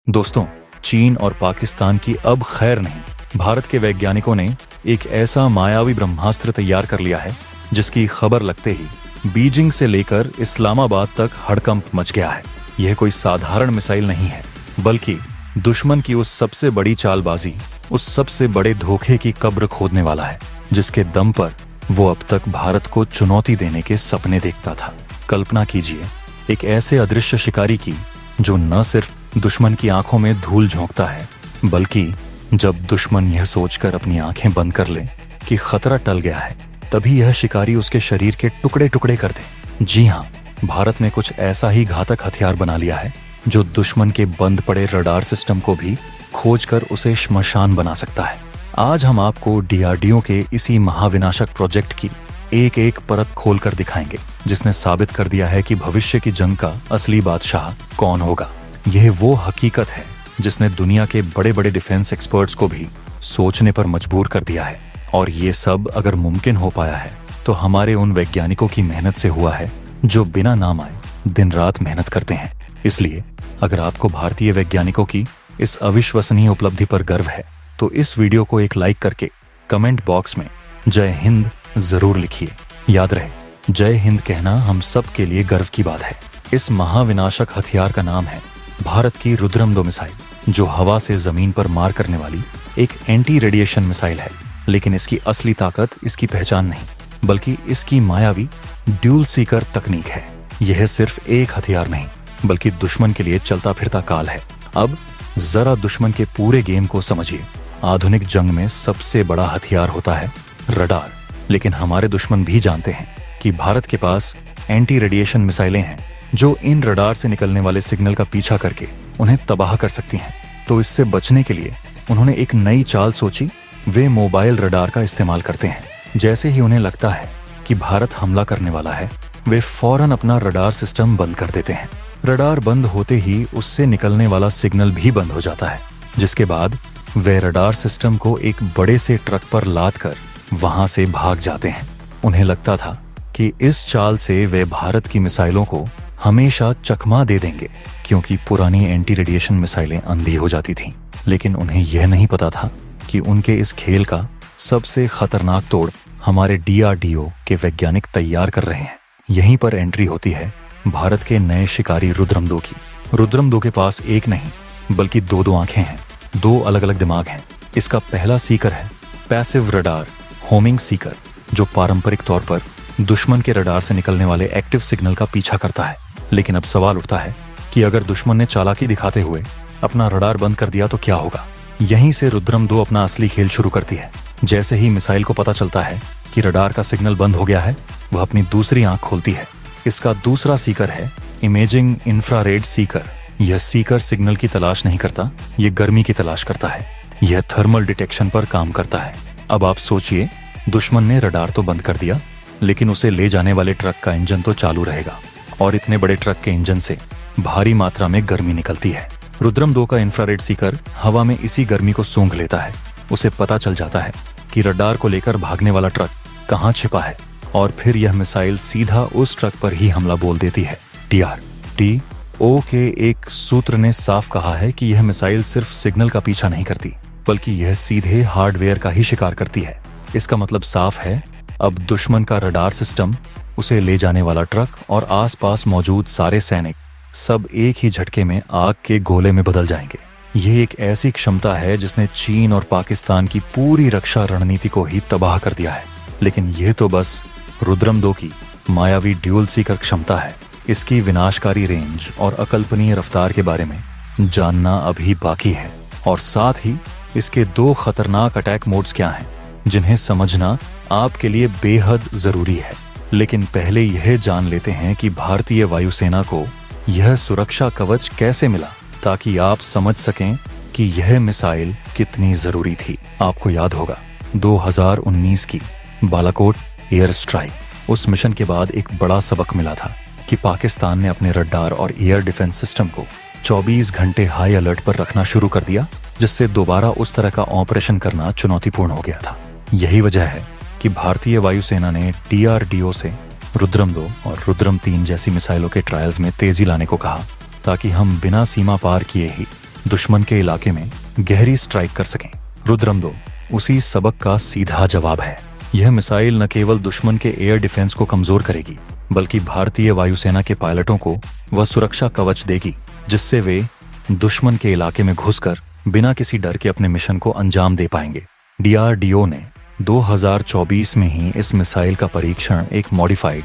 दोस्तों, चीन और पाकिस्तान की अब खैर नहीं। भारत के वैज्ञानिकों ने एक ऐसा मायावी ब्रह्मास्त्र तैयार कर लिया है जिसकी खबर लगते ही बीजिंग से लेकर इस्लामाबाद तक हड़कंप मच गया है। यह कोई साधारण मिसाइल नहीं है, बल्कि दुश्मन की उस सबसे बड़ी चालबाजी, उस सबसे बड़े धोखे की कब्र खोदने वाला है जिसके दम पर वो अब तक भारत को चुनौती देने के सपने देखता था। कल्पना कीजिए एक ऐसे अदृश्य शिकारी की जो न सिर्फ दुश्मन की आंखों में धूल झोंकता है, बल्कि जब दुश्मन यह सोचकर अपनी आंखें बंद कर ले कि खतरा टल गया है, तभी यह शिकारी उसके शरीर के टुकड़े टुकड़े कर दे। जी हाँ, भारत ने कुछ ऐसा ही घातक हथियार बना लिया है जो दुश्मन के बंद पड़े रडार सिस्टम को भी खोजकर उसे श्मशान बना सकता है। आज हम आपको डीआरडीओ के इसी महाविनाशक प्रोजेक्ट की एक एक परत खोलकर दिखाएंगे, जिसने साबित कर दिया है कि भविष्य की जंग का असली बादशाह कौन होगा। यह वो हकीकत है जिसने दुनिया के बड़े बड़े डिफेंस एक्सपर्ट्स को भी सोचने पर मजबूर कर दिया है। और ये सब अगर मुमकिन हो पाया है तो हमारे उन वैज्ञानिकों की मेहनत से हुआ है जो बिना नाम आए दिन रात मेहनत करते हैं। इसलिए अगर आपको भारतीय वैज्ञानिकों की इस अविश्वसनीय उपलब्धि पर गर्व है तो इस वीडियो को एक लाइक करके कमेंट बॉक्स में जय हिंद जरूर लिखिए। याद रहे, जय हिंद कहना हम सब के लिए गर्व की बात है। इस महाविनाशक हथियार का नाम है भारत की रुद्रम 2 मिसाइल, जो हवा से जमीन पर मार करने वाली एक एंटी रेडिएशन मिसाइल है। लेकिन इसकी असली ताकत इसकी पहचान नहीं, बल्कि इसकी मायावी ड्यूल सीकर तकनीक है। यह सिर्फ एक हथियार नहीं, बल्कि दुश्मन के लिए चलता फिरता काल है। अब जरा दुश्मन के पूरे गेम को समझिए। आधुनिक जंग में सबसे बड़ा हथियार होता है रडार, लेकिन हमारे दुश्मन भी जानते हैं कि भारत के पास एंटी रेडिएशन मिसाइलें हैं जो इन रडार से निकलने वाले सिग्नल का पीछा करके उन्हें तबाह कर सकती हैं। तो इससे बचने के लिए उन्होंने एक नई चाल सोची। वे मोबाइल रडार का इस्तेमाल करते हैं। जैसे ही उन्हें लगता है कि भारत हमला करने वाला है, वे फौरन अपना रडार सिस्टम बंद कर देते हैं। रडार बंद होते ही उससे निकलने वाला सिग्नल भी बंद हो जाता है, जिसके बाद वे रडार सिस्टम को एक बड़े से ट्रक पर लाद कर वहां से भाग जाते हैं। उन्हें लगता था कि इस चाल से वे भारत की मिसाइलों को हमेशा चकमा दे देंगे, क्योंकि पुरानी एंटी रेडिएशन मिसाइलें अंधी हो जाती थीं। लेकिन उन्हें यह नहीं पता था कि उनके इस खेल का सबसे खतरनाक तोड़ हमारे डीआरडीओ के वैज्ञानिक तैयार कर रहे हैं। यहीं पर एंट्री होती है भारत के नए शिकारी रुद्रम 2 की। रुद्रम 2 के पास एक नहीं, बल्कि दो आंखें हैं, 2 अलग अलग दिमाग हैं। इसका पहला सीकर है पैसिव रडार होमिंग सीकर, जो पारंपरिक तौर पर दुश्मन के रडार से निकलने वाले एक्टिव सिग्नल का पीछा करता है। लेकिन अब सवाल उठता है कि अगर दुश्मन ने चालाकी दिखाते हुए अपना रडार बंद कर दिया तो क्या होगा। यहीं से रुद्रम 2 अपना असली खेल शुरू करती है। जैसे ही मिसाइल को पता चलता है कि रडार का सिग्नल बंद हो गया है, वह अपनी दूसरी आंख खोलती है। इसका दूसरा सीकर है इमेजिंग इंफ्रारेड सीकर। यह सीकर सिग्नल की तलाश नहीं करता, यह गर्मी की तलाश करता है। यह थर्मल डिटेक्शन पर काम करता है। अब आप सोचिए, दुश्मन ने रडार तो बंद कर दिया, लेकिन उसे ले जाने वाले ट्रक का इंजन तो चालू रहेगा, और इतने बड़े ट्रक के इंजन से भारी मात्रा में गर्मी निकलती है। रुद्रम 2 का इंफ्रारेड सीकर हवा में इसी गर्मी को सूंघ लेता है। उसे पता चल जाता है कि रडार को लेकर भागने वाला ट्रक कहाँ छिपा है, और फिर यह मिसाइल सीधा उस ट्रक पर ही हमला बोल देती है। डीआरडीओ के एक सूत्र ने साफ कहा है कि यह मिसाइल सिर्फ सिग्नल का पीछा नहीं करती, बल्कि यह सीधे हार्डवेयर का ही शिकार करती है। इसका मतलब साफ है, अब दुश्मन का रडार सिस्टम, उसे ले जाने वाला ट्रक और आसपास मौजूद सारे सैनिक सब एक ही झटके में आग के गोले में बदल जाएंगे। यह एक ऐसी क्षमता है जिसने चीन और पाकिस्तान की पूरी रक्षा रणनीति को ही तबाह कर दिया है। लेकिन यह तो बस रुद्रम 2 की मायावी ड्यूल सीकर क्षमता है। इसकी विनाशकारी रेंज और अकल्पनीय रफ्तार के बारे में जानना अभी बाकी है, और साथ ही इसके 2 खतरनाक अटैक मोड्स क्या हैं, जिन्हें समझना आपके लिए बेहद जरूरी है। लेकिन पहले यह जान लेते हैं कि भारतीय वायुसेना को यह सुरक्षा कवच कैसे मिला, ताकि आप समझ सकें कि यह मिसाइल कितनी जरूरी थी। आपको याद होगा 2019 की बालाकोट एयर स्ट्राइक। उस मिशन के बाद एक बड़ा सबक मिला था कि पाकिस्तान ने अपने रडार और एयर डिफेंस सिस्टम को 24 घंटे हाई अलर्ट पर रखना शुरू कर दिया, जिससे दोबारा उस तरह का ऑपरेशन करना चुनौतीपूर्ण हो गया था। यही वजह है कि भारतीय वायुसेना ने डीआरडीओ से रुद्रम 2 और रुद्रम 3 जैसी मिसाइलों के ट्रायल्स में तेजी लाने को कहा, ताकि हम बिना सीमा पार किए ही दुश्मन के इलाके में गहरी स्ट्राइक कर सकें। रुद्रम 2 उसी सबक का सीधा जवाब है। यह मिसाइल न केवल दुश्मन के एयर डिफेंस को कमजोर करेगी, बल्कि भारतीय वायुसेना के पायलटों को वह सुरक्षा कवच देगी जिससे वे दुश्मन के इलाके में घुसकर बिना किसी डर के अपने मिशन को अंजाम दे पाएंगे। DRDO ने 2024 में ही इस मिसाइल का परीक्षण एक मॉडिफाइड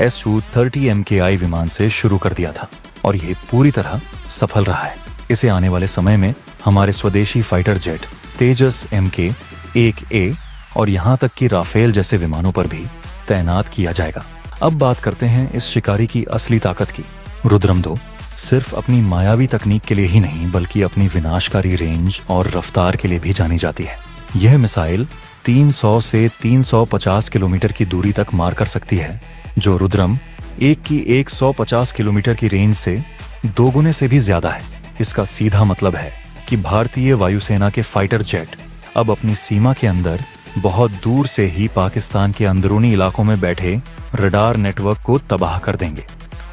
Su-30 MKI विमान से शुरू कर दिया था और यह पूरी तरह सफल रहा है। इसे आने वाले समय में हमारे स्वदेशी फाइटर जेट तेजस Mk-1A और यहां तक कि राफेल जैसे विमानों पर भी तैनात किया जाएगा। अब बात करते हैं इस शिकारी की असली ताकत की। रुद्रम 2 सिर्फ अपनी मायावी तकनीक के लिए ही नहीं, बल्कि अपनी विनाशकारी रेंज और रफ्तार के लिए भी जानी जाती है। यह मिसाइल 300 से 350 किलोमीटर की दूरी तक मार कर सकती है, जो रुद्रम 1 की 150 किलोमीटर की रेंज से 2 गुने से भी ज्यादा है। इसका सीधा मतलब है कि भारतीय वायुसेना के फाइटर जेट अब अपनी सीमा के अंदर बहुत दूर से ही पाकिस्तान के अंदरूनी इलाकों में बैठे रडार नेटवर्क को तबाह कर देंगे।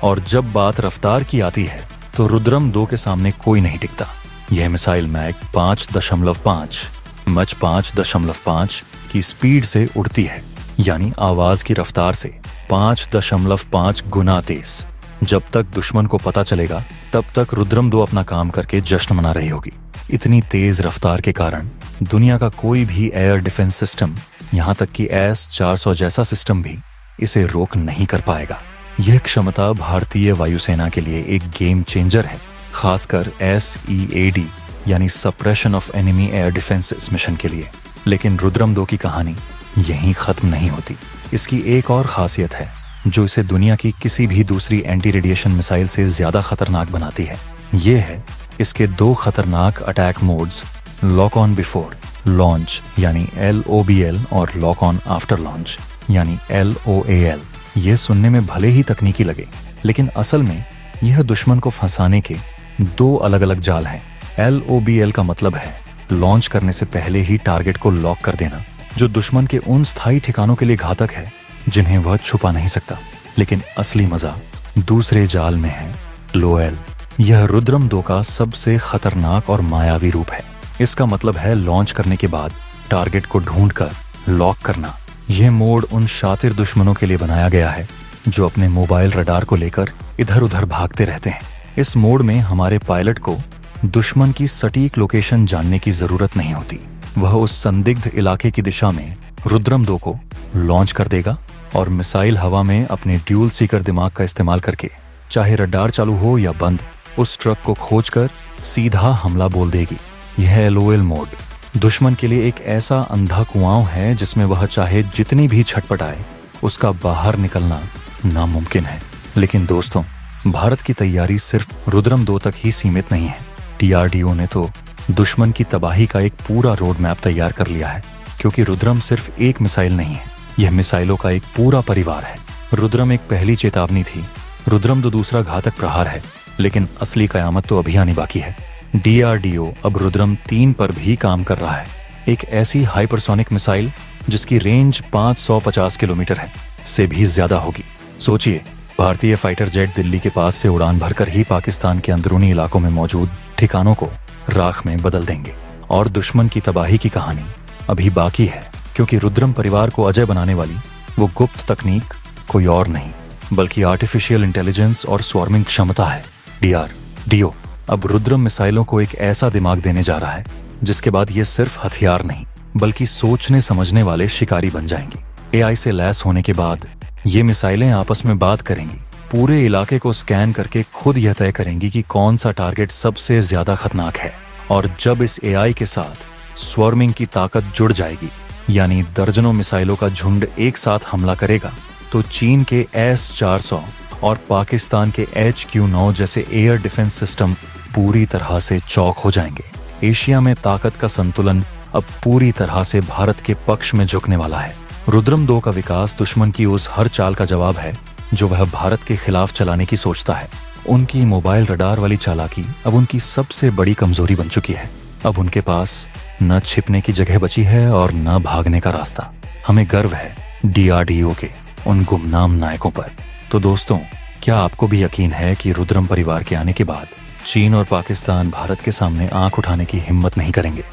और जब बात रफ्तार की आती है तो रुद्रम 2 के सामने कोई नहीं टिकता। यह मिसाइल मैक 5.5 की स्पीड से उड़ती है, यानी आवाज की रफ्तार से 5.5 गुना तेज। जब तक दुश्मन को पता चलेगा तब तक रुद्रम 2 अपना काम करके जश्न मना रही होगी। इतनी तेज रफ्तार के कारण दुनिया का कोई भी एयर डिफेंस सिस्टम, यहाँ तक कि S-400 जैसा सिस्टम भी इसे रोक नहीं कर पाएगा। यह क्षमता भारतीय वायुसेना के लिए एक गेम चेंजर है, खासकर SEAD यानी suppression of enemy air defences mission के लिए। लेकिन रुद्रम 2 की कहानी यहीं खत्म नहीं होती। इसकी एक और खासियत है जो इसे दुनिया की किसी भी दूसरी एंटी रेडिएशन मिसाइल से ज्यादा खतरनाक बनाती है। ये है इसके 2 खतरनाक attack modes, lock on before launch यानी LOBL और लॉक ऑन आफ्टर लॉन्च यानी LOAL। ये सुनने में भले ही तकनीकी लगे, लेकिन असल में यह दुश्मन को फंसाने के 2 अलग अलग जाल हैं। LOBL का मतलब है लॉन्च करने से पहले ही टारगेट को लॉक कर देना, जो दुश्मन के उन स्थायी ठिकानों के लिए घातक है जिन्हें वह छुपा नहीं सकता। लेकिन असली मजा दूसरे जाल में है, LOAL। यह रुद्रम 2 का सबसे खतरनाक और मायावी रूप है। इसका मतलब है लॉन्च करने के बाद टारगेट को ढूंढकर लॉक करना। यह मोड उन शातिर दुश्मनों के लिए बनाया गया है जो अपने मोबाइल रडार को लेकर इधर उधर भागते रहते हैं। इस मोड में हमारे पायलट को दुश्मन की सटीक लोकेशन जानने की जरूरत नहीं होती। वह उस संदिग्ध इलाके की दिशा में रुद्रम 2 को लॉन्च कर देगा और मिसाइल हवा में अपने ड्यूल सीकर दिमाग का इस्तेमाल करके, चाहे रडार चालू हो या बंद, उस ट्रक को खोजकर सीधा हमला बोल देगी। यह LOL मोड दुश्मन के लिए एक ऐसा अंधा कुआं है जिसमें वह चाहे जितनी भी छटपटाए, उसका बाहर निकलना नामुमकिन है। लेकिन दोस्तों, भारत की तैयारी सिर्फ रुद्रम 2 तक ही सीमित नहीं है। DRDO ने तो दुश्मन की तबाही का एक पूरा रोड मैप तैयार कर लिया है, क्योंकि रुद्रम सिर्फ एक मिसाइल नहीं है, यह मिसाइलों का एक पूरा परिवार है। रुद्रम एक पहली चेतावनी थी, रुद्रम 2 दूसरा घातक प्रहार है, लेकिन असली कयामत तो अभी आनी बाकी है। DRDO अब रुद्रम 3 पर भी काम कर रहा है, एक ऐसी हाइपरसोनिक मिसाइल जिसकी रेंज 550 किलोमीटर है से भी ज्यादा होगी। सोचिए, भारतीय फाइटर जेट दिल्ली के पास से उड़ान भरकर ही पाकिस्तान के अंदरूनी इलाकों में मौजूद ठिकानों को राख में बदल देंगे। और दुश्मन की तबाही की कहानी अभी बाकी है, क्योंकि रुद्रम परिवार को अजय बनाने वाली वो गुप्त तकनीक कोई और नहीं बल्कि आर्टिफिशियल इंटेलिजेंस और स्वार्मिंग क्षमता है। DRDO अब रुद्रम मिसाइलों को एक ऐसा दिमाग देने जा रहा है जिसके बाद ये सिर्फ हथियार नहीं बल्कि सोचने समझने वाले शिकारी बन जाएंगी। AI से लैस होने के बाद ये मिसाइलें आपस में बात करेंगी, पूरे इलाके को स्कैन करके खुद यह तय करेंगी कि कौन सा टारगेट सबसे ज्यादा खतरनाक है। और जब इस AI के साथ स्वार्मिंग की ताकत जुड़ जाएगी, यानी दर्जनों मिसाइलों का झुंड एक साथ हमला करेगा, तो चीन के S-400 और पाकिस्तान के HQ-9 जैसे एयर डिफेंस सिस्टम पूरी तरह से चौक हो जाएंगे। एशिया में ताकत का संतुलन अब पूरी तरह से भारत के पक्ष में झुकने वाला है। रुद्रम 2 का विकास दुश्मन की उस हर चाल का जवाब है जो वह भारत के खिलाफ चलाने की सोचता है। उनकी मोबाइल रडार वाली चालाकी अब उनकी सबसे बड़ी कमजोरी बन चुकी है। अब उनके पास न छिपने की जगह बची है और न भागने का रास्ता। हमें गर्व है DRDO के उन गुमनाम नायकों पर। तो दोस्तों, क्या आपको भी यकीन है कि रुद्रम परिवार के आने के बाद चीन और पाकिस्तान भारत के सामने आंख उठाने की हिम्मत नहीं करेंगे।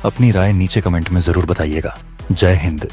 अपनी राय नीचे कमेंट में जरूर बताइएगा। जय हिंद।